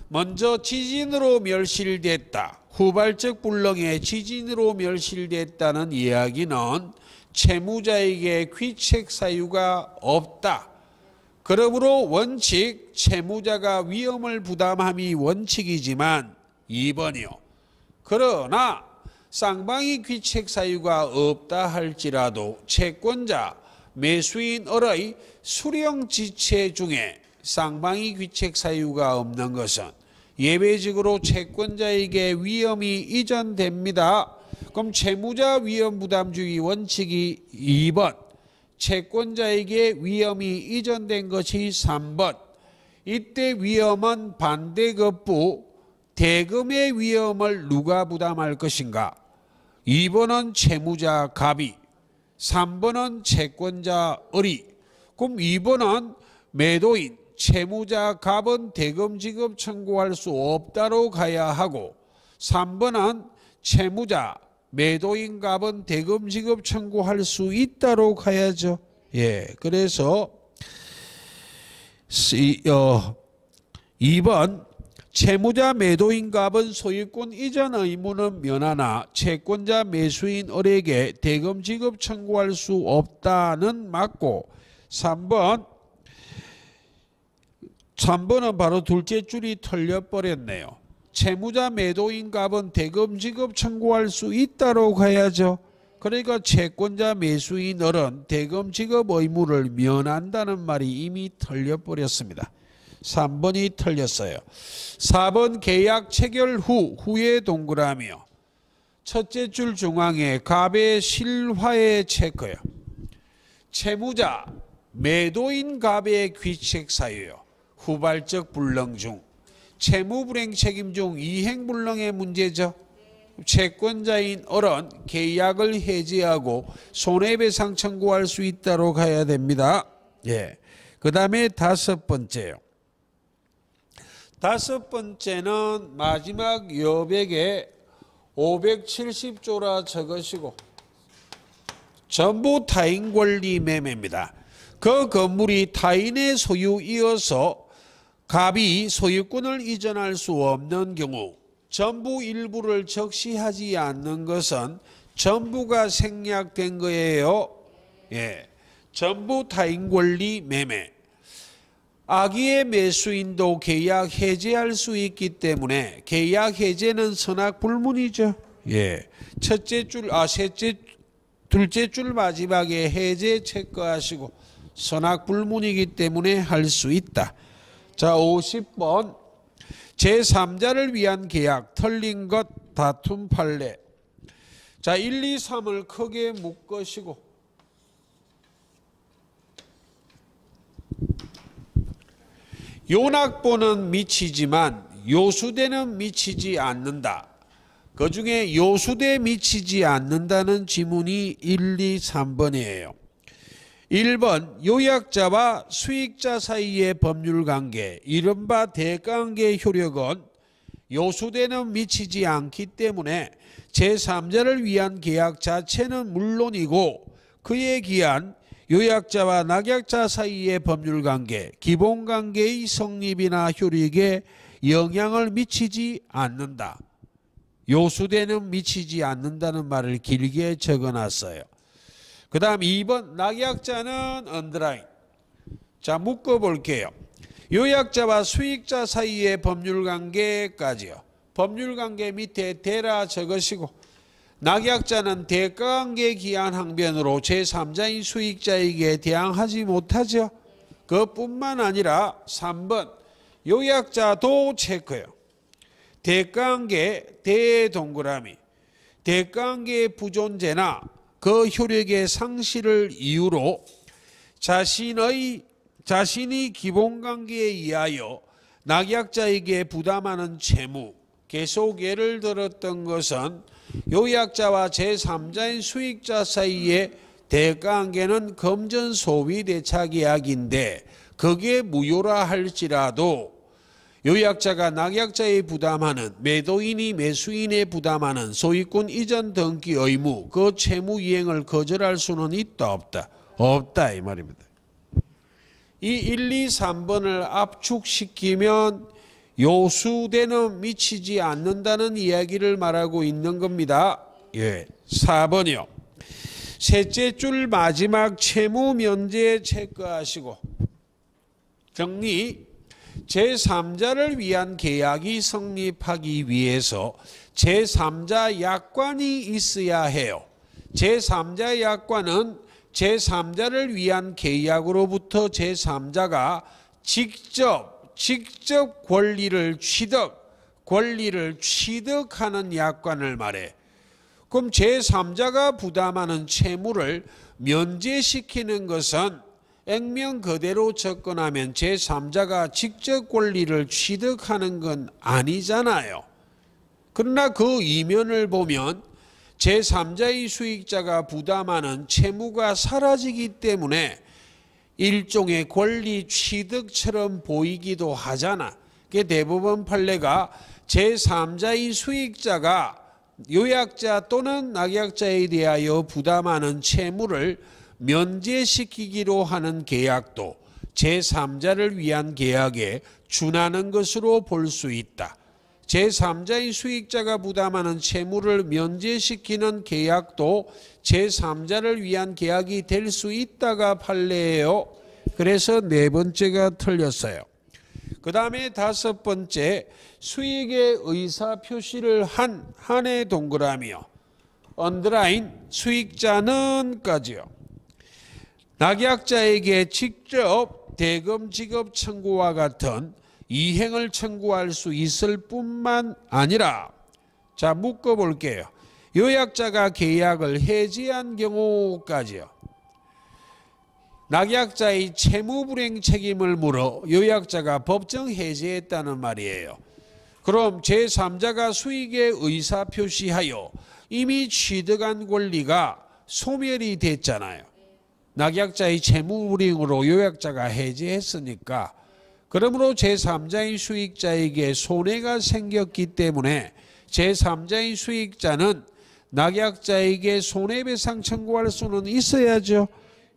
먼저 지진으로 멸실됐다. 후발적 불능에 지진으로 멸실됐다는 이야기는 채무자에게 귀책 사유가 없다. 그러므로 원칙 채무자가 위험을 부담함이 원칙이지만 2번이요. 그러나 쌍방이 귀책 사유가 없다 할지라도 채권자 매수인의 수령 지체 중에 쌍방이 귀책 사유가 없는 것은 예외적으로 채권자에게 위험이 이전됩니다. 그럼 채무자 위험 부담주의 원칙이 2번, 채권자에게 위험이 이전된 것이 3번. 이때 위험은 반대급부 대금의 위험을 누가 부담할 것인가? 2번은 채무자 갑이, 3번은 채권자 을이. 그럼 2번은 매도인 채무자 갑은 대금 지급 청구할 수 없다로 가야 하고 3번은 채무자 매도인 갑은 대금 지급 청구할 수 있다로 가야죠. 예, 그래서 2번 채무자 매도인 갑은 소유권 이전 의무는 면하나 채권자 매수인 을에게 대금 지급 청구할 수 없다는 맞고 3번은 바로 둘째 줄이 털려버렸네요. 채무자 매도인 갑은 대금 지급 청구할 수 있다로 가야죠. 그러니까 채권자 매수인 을은 대금 지급 의무를 면한다는 말이 이미 털려버렸습니다. 3번이 털렸어요. 4번 계약 체결 후에 동그라미요. 첫째 줄 중앙에 갑의 실화의 체크요. 채무자 매도인 갑의 귀책 사유요. 후발적 불능 중 채무불행 책임 중 이행불능의 문제죠. 채권자인 을은 계약을 해지하고 손해배상 청구할 수 있다로 가야 됩니다. 예. 그 다음에 다섯 번째요. 다섯 번째는 마지막 여백에 570조라 적으시고 전부 타인 권리 매매입니다. 그 건물이 타인의 소유이어서 갑이 소유권을 이전할 수 없는 경우 전부 일부를 적시하지 않는 것은 전부가 생략된 거예요. 예, 전부 타인 권리 매매. 악의의 매수인도 계약 해제할 수 있기 때문에 계약 해제는 선악불문이죠. 예, 둘째 줄 마지막에 해제 체크하시고 선악불문이기 때문에 할 수 있다. 자, 50번 제3자를 위한 계약 털린 것 다툼 판례. 자, 1, 2, 3을 크게 묶으시고 요낙보는 미치지만 요수대는 미치지 않는다. 그 중에 요수대 미치지 않는다는 지문이 1, 2, 3번이에요. 1번 요약자와 수익자 사이의 법률관계 이른바 대가관계 효력은 요수대는 미치지 않기 때문에 제3자를 위한 계약 자체는 물론이고 그에 기한 요약자와 낙약자 사이의 법률관계 기본관계의 성립이나 효력에 영향을 미치지 않는다. 요수대는 미치지 않는다는 말을 길게 적어놨어요. 그 다음 2번 낙약자는 언더라인. 자, 묶어볼게요. 요약자와 수익자 사이의 법률관계까지요. 법률관계 밑에 대라 적으시고 낙약자는 대가관계 기한 항변으로 제3자인 수익자에게 대항하지 못하죠. 그뿐만 아니라 3번 요약자도 체크요. 대가관계 대동그라미. 대가관계의 부존재나 그 효력의 상실을 이유로 자신이 기본관계에 의하여 낙약자에게 부담하는 채무. 계속 예를 들었던 것은 요약자와 제3자인 수익자 사이의 대가관계는 금전 소위 대차 계약인데 그게 무효라 할지라도 요약자가 낙약자에 부담하는 매도인이 매수인에 부담하는 소유권 이전 등기 의무 그 채무 이행을 거절할 수는 있다 없다? 없다 이 말입니다. 이 1, 2, 3번을 압축시키면 요수대는 미치지 않는다는 이야기를 말하고 있는 겁니다. 예. 4번이요. 셋째 줄 마지막 채무 면제 체크하시고 정리. 제3자를 위한 계약이 성립하기 위해서 제3자 약관이 있어야 해요. 제3자 약관은 제3자를 위한 계약으로부터 제3자가 직접 권리를 취득하는 약관을 말해. 그럼 제3자가 부담하는 채무를 면제시키는 것은 액면 그대로 접근하면 제3자가 직접 권리를 취득하는 건 아니잖아요. 그러나 그 이면을 보면 제3자의 수익자가 부담하는 채무가 사라지기 때문에 일종의 권리 취득처럼 보이기도 하잖아. 그게 대부분 판례가 제3자의 수익자가 요약자 또는 낙약자에 대하여 부담하는 채무를 면제시키기로 하는 계약도 제3자를 위한 계약에 준하는 것으로 볼 수 있다. 제3자의 수익자가 부담하는 채무를 면제시키는 계약도 제3자를 위한 계약이 될 수 있다가 판례예요. 그래서 네 번째가 틀렸어요. 그 다음에 다섯 번째, 수익의 의사표시를 한의 동그라미요. 언더라인, 수익자는까지요. 낙약자에게 직접 대금 지급 청구와 같은 이행을 청구할 수 있을 뿐만 아니라, 자 묶어볼게요. 요약자가 계약을 해지한 경우까지요. 낙약자의 채무불이행 책임을 물어 요약자가 법정 해지했다는 말이에요. 그럼 제3자가 수익의 의사표시하여 이미 취득한 권리가 소멸이 됐잖아요. 낙약자의 채무불이행으로 요약자가 해지했으니까. 그러므로 제3자의 수익자에게 손해가 생겼기 때문에 제3자의 수익자는 낙약자에게 손해배상 청구할 수는 있어야죠.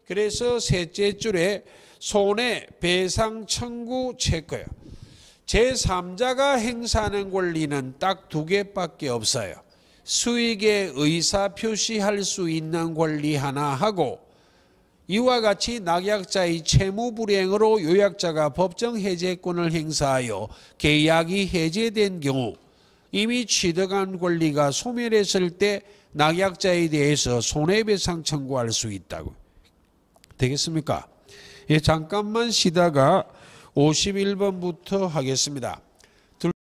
그래서 셋째 줄에 손해배상 청구 체크요. 제3자가 행사하는 권리는 딱 두 개밖에 없어요. 수익의 의사표시할 수 있는 권리 하나 하고, 이와 같이 낙약자의 채무불이행으로 요약자가 법정 해제권을 행사하여 계약이 해제된 경우 이미 취득한 권리가 소멸했을 때 낙약자에 대해서 손해배상 청구할 수 있다고. 되겠습니까? 예, 잠깐만 쉬다가 51번부터 하겠습니다.